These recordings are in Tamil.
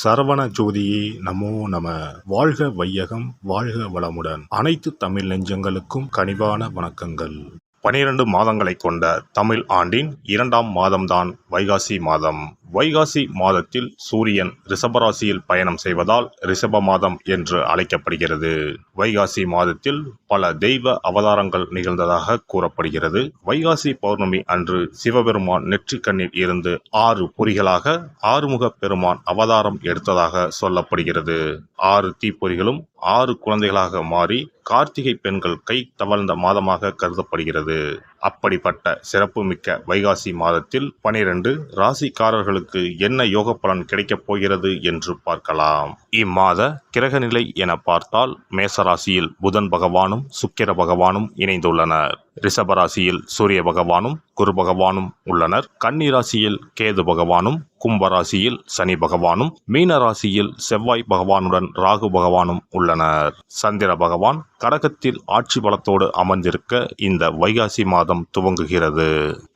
சரவண ஜோதியே நமோ நம. வாழ்க வையகம், வாழ்க வளமுடன். அனைத்து தமிழ் நெஞ்சங்களுக்கும் கனிவான வணக்கங்கள். 12 மாதங்களை கொண்ட தமிழ் ஆண்டின் 2ஆம் மாதம்தான் வைகாசி மாதம். வைகாசி மாதத்தில் சூரியன் ரிஷபராசியில் பயணம் செய்வதால் ரிஷப மாதம் என்று அழைக்கப்படுகிறது. வைகாசி மாதத்தில் பல தெய்வ அவதாரங்கள் நிகழ்ந்ததாக கூறப்படுகிறது. வைகாசி பௌர்ணமி அன்று சிவபெருமான் நெற்றிக்கண்ணில் இருந்து 6 பொறிகளாக ஆறுமுக பெருமான் அவதாரம் எடுத்ததாக சொல்லப்படுகிறது. 6 தீப்பொறிகளும் 6 குழந்தைகளாக மாறி கார்த்திகை பெண்கள் கை தவழ்ந்த மாதமாக கருதப்படுகிறது. அப்படிப்பட்ட சிறப்புமிக்க வைகாசி மாதத்தில் 12 ராசிக்காரர்களுக்கு என்ன யோக பலன் கிடைக்கப் போகிறது என்று பார்க்கலாம். இம்மாத கிரகநிலை என பார்த்தால் மேசராசியில் புதன் பகவானும் சுக்கிர பகவானும் இணைந்துள்ளனர். ரிஷபராசியில் சூரிய பகவானும் குரு பகவானும் உள்ளனர். கன்னி ராசியில் கேது பகவானும், கும்பராசியில் சனி பகவானும், மீன ராசியில் செவ்வாய் பகவானுடன் ராகு பகவானும் உள்ளனர். சந்திர பகவான் கடகத்தில் ஆட்சி பலத்தோடு அமர்ந்திருக்க இந்த வைகாசி மாதம் துவங்குகிறது.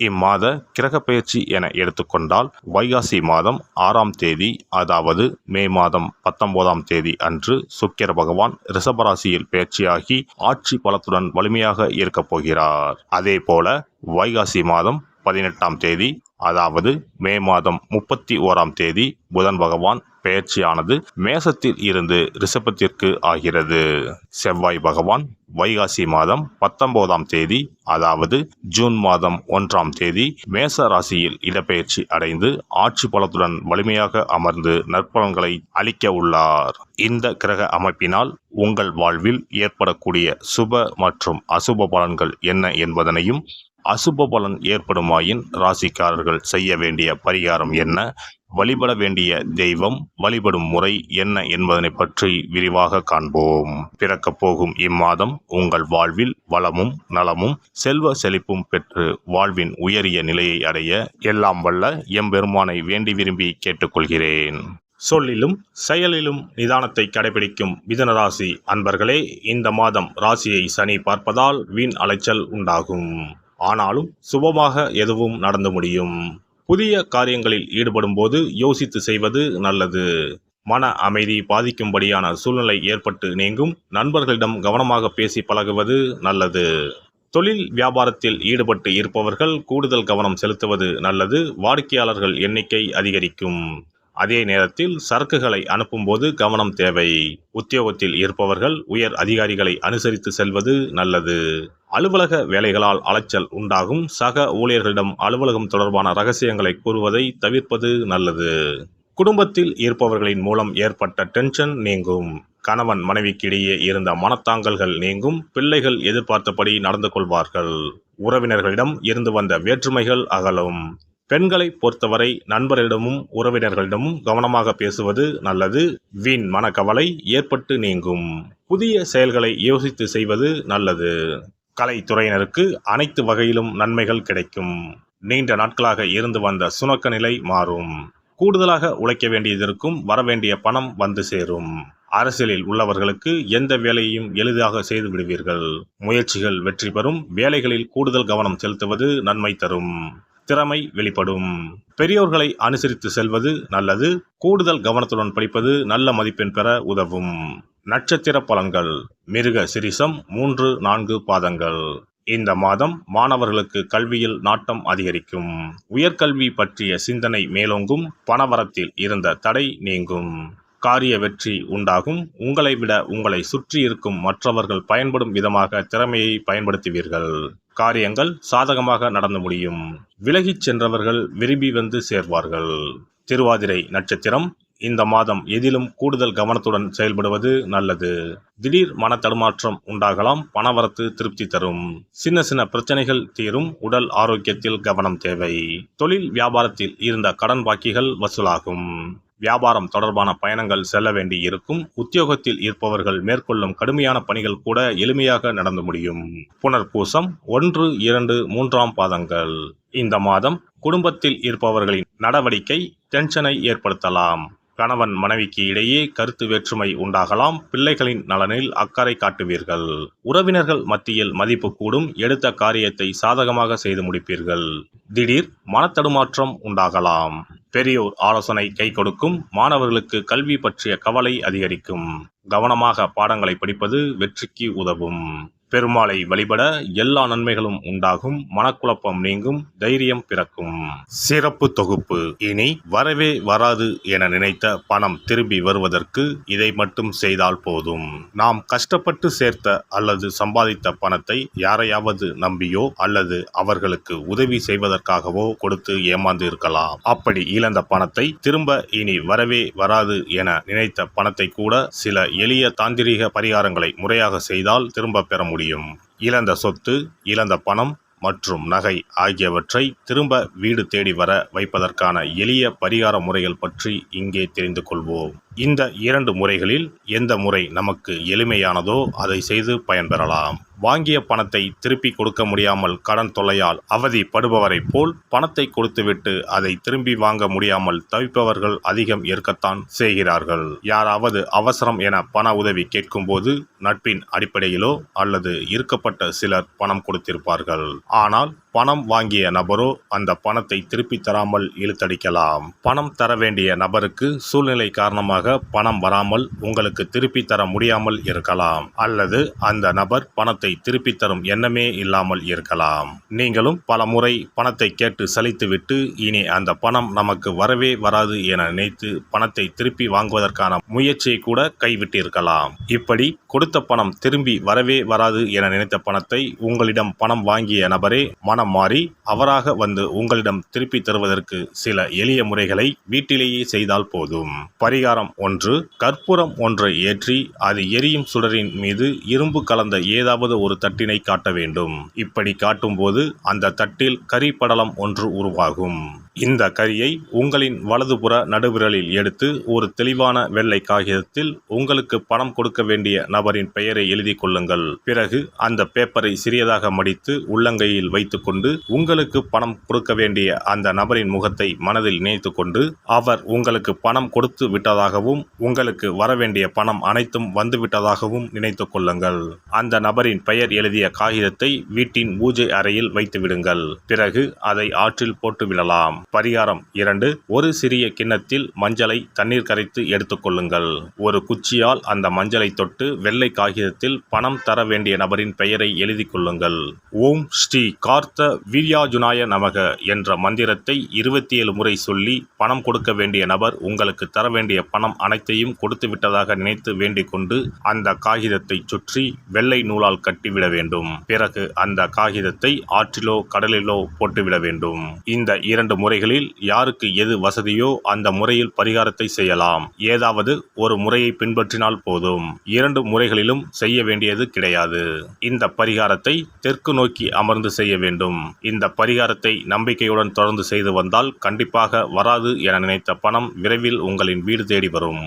இம்மாத கிரக பெயர்ச்சி என எடுத்துக்கொண்டால் வைகாசி மாதம் 6ஆம் தேதி, அதாவது மே மாதம் 19ஆம் தேதி அன்று சுக்கிர பகவான் ரிஷபராசியில் பெயர்ச்சியாகி ஆட்சி பலத்துடன் வலிமையாக இருக்கப் போகிறார். அதே போல வைகாசி மாதம் 18ஆம் தேதி, அதாவது மே மாதம் 31ஆம் தேதி புதன் பகவான் பெயர்ச்சியானது மேசத்தில் இருந்து ரிஷபத்திற்கு ஆகிறது. செவ்வாய் பகவான் வைகாசி மாதம் 19ஆம் தேதி, அதாவது ஜூன் மாதம் 1ஆம் தேதி மேச ராசியில் இடப்பெயர்ச்சி அடைந்து ஆட்சி பலத்துடன் வலிமையாக அமர்ந்து நற்பலன்களை அளிக்க உள்ளார். இந்த கிரக அமைப்பினால் உங்கள் வாழ்வில் ஏற்படக்கூடிய சுப மற்றும் அசுப பலன்கள் என்ன என்பதனையும், அசுப பலன் ஏற்படுமாயின் ராசிக்காரர்கள் செய்ய வேண்டிய பரிகாரம் என்ன, வழிபட வேண்டிய தெய்வம், வழிபடும் முறை என்ன என்பதனை பற்றி விரிவாக காண்போம். பிறக்கப் போகும் இம்மாதம் உங்கள் வாழ்வில் வளமும் நலமும் செல்வ செழிப்பும் பெற்று வாழ்வின் உயரிய நிலையை அடைய எல்லாம் வல்ல எம்பெருமானை வேண்டி விரும்பி கேட்டுக்கொள்கிறேன். சொல்லிலும் செயலிலும் நிதானத்தை கடைபிடிக்கும் மிதுனராசி அன்பர்களே, இந்த மாதம் ராசியை சனி பார்ப்பதால் வீண் அலைச்சல் உண்டாகும். ஆனாலும் சுபமாக எதுவும் நடந்து முடியும். புதிய காரியங்களில் ஈடுபடும் போது யோசித்து செய்வது நல்லது. மன அமைதி பாதிக்கும்படியான சூழ்நிலை ஏற்பட்டு நீங்கும். நண்பர்களிடம் கவனமாக பேசி பழகுவது நல்லது. தொழில் வியாபாரத்தில் ஈடுபட்டு இருப்பவர்கள் கூடுதல் கவனம் செலுத்துவது நல்லது. வாடிக்கையாளர்கள் எண்ணிக்கை அதிகரிக்கும். அதே நேரத்தில் சரக்குகளை அனுப்பும்போது கவனம் தேவை. உத்தியோகத்தில் இருப்பவர்கள் உயர் அதிகாரிகளை அனுசரித்து செல்வது நல்லது. அலுவலக வேலைகளால் அலைச்சல் உண்டாகும். சக ஊழியர்களிடம் அலுவலகம் தொடர்பான ரகசியங்களை கூறுவதை தவிர்ப்பது நல்லது. குடும்பத்தில் இருப்பவர்களின் மூலம் ஏற்பட்ட டென்ஷன் நீங்கும். கணவன் மனைவிக்கிடையே இருந்த மனத்தாங்கல்கள் நீங்கும். பிள்ளைகள் எதிர்பார்த்தபடி நடந்து கொள்வார்கள். உறவினர்களிடம் இருந்து வந்த வேற்றுமைகள் அகலும். பெண்களை பொறுத்தவரை நண்பர்களிடமும் உறவினர்களிடமும் கவனமாக பேசுவது நல்லது. வீண் மனக்கவலை ஏற்பட்டு நீங்கும். புதிய செயல்களை யோசித்து செய்வது நல்லது. கலைத்துறையினருக்கு அனைத்து வகையிலும் நன்மைகள் கிடைக்கும். நீண்ட நாட்களாக இருந்து வந்த சுணக்க நிலை மாறும். கூடுதலாக உழைக்க வேண்டியதற்கும் வரவேண்டிய பணம் வந்து சேரும். அரசியலில் உள்ளவர்களுக்கு எந்த வேலையையும் எளிதாக செய்து விடுவீர்கள். முயற்சிகள் வெற்றி பெறும். வேலைகளில் கூடுதல் கவனம் செலுத்துவது நன்மை தரும். திறமை வெளிப்படும். பெரியோர்களை அனுசரித்து செல்வது நல்லது. கூடுதல் கவனத்துடன் படிப்பது நல்ல மதிப்பெண் பெற உதவும். நட்சத்திர பலன்கள். மிருக சிரிசம் 3, 4 பாதங்கள். இந்த மாதம் மாணவர்களுக்கு கல்வியில் நாட்டம் அதிகரிக்கும். உயர்கல்வி பற்றிய சிந்தனை மேலோங்கும். பணவரத்தில் இருந்த தடை நீங்கும். காரிய வெற்றி உண்டாகும். உங்களை விட உங்களை சுற்றி இருக்கும் மற்றவர்கள் பயன்படும் விதமாக திறமையை பயன்படுத்துவீர்கள். காரியங்கள் சாதகமாக நடந்து முடியும். விலகிச் சென்றவர்கள் விரும்பி வந்து சேர்வார்கள். திருவாதிரை நட்சத்திரம். இந்த மாதம் எதிலும் கூடுதல் கவனத்துடன் செயல்படுவது நல்லது. திடீர் மன தடுமாற்றம் உண்டாகலாம். பணவரத்து திருப்தி தரும். சின்ன சின்ன பிரச்சனைகள் தீரும். உடல் ஆரோக்கியத்தில் கவனம் தேவை. தொழில் வியாபாரத்தில் இருந்த கடன் பாக்கிகள் வசூலாகும். வியாபாரம் தொடர்பான பயணங்கள் செல்ல வேண்டி இருக்கும். உத்தியோகத்தில் இருப்பவர்கள் மேற்கொள்ளும் கடுமையான பணிகள் கூட எளிமையாக நடந்து முடியும். புனர்பூசம் 1, 2, 3ஆம் பாதங்கள். இந்த மாதம் குடும்பத்தில் இருப்பவர்களின் நடவடிக்கை டென்ஷனை ஏற்படுத்தலாம். கணவன் மனைவிக்கு இடையே கருத்து வேற்றுமை உண்டாகலாம். பிள்ளைகளின் நலனில் அக்கறை காட்டுவீர்கள். உறவினர்கள் மத்தியில் மதிப்பு கூடும். எடுத்த காரியத்தை சாதகமாக செய்து முடிப்பீர்கள். திடீர் மனத்தடுமாற்றம் உண்டாகலாம். பெரியோர் ஆலோசனை கை கொடுக்கும். மாணவர்களுக்கு கல்வி பற்றிய கவலை அதிகரிக்கும். கவனமாக பாடங்களை படிப்பது வெற்றிக்கு உதவும். பெருமாளை வழிபட எல்லா நன்மைகளும் உண்டாகும். மனக்குழப்பம் நீங்கும். தைரியம் பிறக்கும். சிறப்பு தொகுப்பு. இனி வரவே வராது என நினைத்த பணம் திரும்பி வருவதற்கு இதை மட்டும் செய்தால் போதும். நாம் கஷ்டப்பட்டு சேர்த்த அல்லது சம்பாதித்த பணத்தை யாரையாவது நம்பியோ அல்லது அவர்களுக்கு உதவி செய்வதற்காகவோ கொடுத்து ஏமாந்து இருக்கலாம். அப்படி இழந்த பணத்தை திரும்ப இனி வரவே வராது என நினைத்த பணத்தை கூட சில எளிய தாந்திரீக பரிகாரங்களை முறையாக செய்தால் திரும்ப பெற முடியும். இழந்த சொத்து, இழந்த பணம் மற்றும் நகை ஆகியவற்றை திரும்ப வீடு தேடி வர வைப்பதற்கான எளிய பரிகார முறைகள் பற்றி இங்கே தெரிந்து கொள்வோம். இந்த 2 முறைகளில் எந்த முறை நமக்கு எளிமையானதோ அதை செய்து பயன்பெறலாம். வாங்கிய பணத்தை திருப்பி கொடுக்க முடியாமல் கடன் தொல்லையால் அவதிப்படுபவரை போல் பணத்தை கொடுத்துவிட்டு அதை திரும்பி வாங்க முடியாமல் தவிப்பவர்கள் அதிகம் இருக்கத்தான் செய்கிறார்கள். யாராவது அவசரம் என பண உதவி கேட்கும்போது நட்பின் அடிப்படையிலோ அல்லது இருக்கப்பட்ட சிலர் பணம் கொடுத்திருப்பார்கள். ஆனால் பணம் வாங்கிய நபரோ அந்த பணத்தை திருப்பி தராமல் இழுத்தடிக்கலாம். பணம் தர வேண்டிய நபருக்கு சூழ்நிலை காரணமாக பணம் வராமல் உங்களுக்கு திருப்பி தர முடியாமல் இருக்கலாம். அல்லது அந்த நபர் பணத்தை திருப்பி தரும் எண்ணமே இல்லாமல் இருக்கலாம். நீங்களும் பல முறை பணத்தை கேட்டு சலித்துவிட்டு இனி அந்த பணம் நமக்கு வரவே வராது என நினைத்து பணத்தை திருப்பி வாங்குவதற்கான முயற்சியை கூட கைவிட்டிருக்கலாம். இப்படி கொடுத்த பணம் திரும்பி வரவே வராது என நினைத்த பணத்தை உங்களிடம் பணம் வாங்கிய நபரே மனம் மாறி அவராக வந்து உங்களிடம் திருப்பி தருவதற்கு சில எளிய முறைகளை வீட்டிலேயே செய்தால் போதும். பரிகாரம் 1. கற்பூரம் ஒன்றை ஏற்றி அது எரியும் சுடரின் மீது இரும்பு கலந்த ஏதாவது ஒரு தட்டினை காட்ட வேண்டும். இப்படி காட்டும்போது அந்த தட்டில் கரி படலம் ஒன்று உருவாகும். இந்த கரியை உங்களின் வலதுபுற நடுவிரலில் எடுத்து ஒரு தெளிவான வெள்ளை காகிதத்தில் உங்களுக்கு பணம் கொடுக்க வேண்டிய நபரின் பெயரை எழுதி கொள்ளுங்கள். பிறகு அந்த பேப்பரை சிறியதாக மடித்து உள்ளங்கையில் வைத்துக்கொண்டு உங்களுக்கு பணம் கொடுக்க வேண்டிய அந்த நபரின் முகத்தை மனதில் நினைத்து கொண்டு அவர் உங்களுக்கு பணம் கொடுத்து விட்டதாகவும் உங்களுக்கு வரவேண்டிய பணம் அனைத்தும் வந்துவிட்டதாகவும் நினைத்து கொள்ளுங்கள். அந்த நபரின் பெயர் எழுதிய காகிதத்தை வீட்டின் பூஜை அறையில் வைத்து விடுங்கள். பிறகு அதை ஆற்றில் போட்டு விடலாம். பரிகாரம் 2. ஒரு சிறிய கிண்ணத்தில் மஞ்சளை தண்ணீர் கரைத்து எடுத்துக்கொள்ளுங்கள். ஒரு குச்சியால் அந்த மஞ்சளை தொட்டு வெள்ளை காகிதத்தில் பணம் தர வேண்டிய நபரின் பெயரை எழுதி கொள்ளுங்கள். ஓம் ஸ்ரீ கார்த்த வீர்யாஜுனாய நமக என்ற மந்திரத்தை 27 முறை சொல்லி பணம் கொடுக்க வேண்டிய நபர் உங்களுக்கு தர வேண்டிய பணம் அனைத்தையும் கொடுத்து விட்டதாக நினைத்து வேண்டிக் கொண்டு அந்த காகிதத்தை சுற்றி வெள்ளை நூலால் கட்டிவிட வேண்டும். பிறகு அந்த காகிதத்தை ஆற்றிலோ கடலிலோ போட்டுவிட வேண்டும். இந்த 2 முறைகளில் யாருக்கு எது வசதியோ அந்த முறையில் பரிகாரத்தை செய்யலாம். ஏதாவது ஒரு முறையை பின்பற்றினால் போதும். 2 முறைகளிலும் செய்ய வேண்டியது கிடையாது. இந்த பரிகாரத்தை தெற்கு நோக்கி அமர்ந்து செய்ய வேண்டும். இந்த பரிகாரத்தை நம்பிக்கையுடன் தொடர்ந்து செய்து வந்தால் கண்டிப்பாக வராது என நினைத்த பணம் விரைவில் உங்களின் வீடு தேடி வரும்.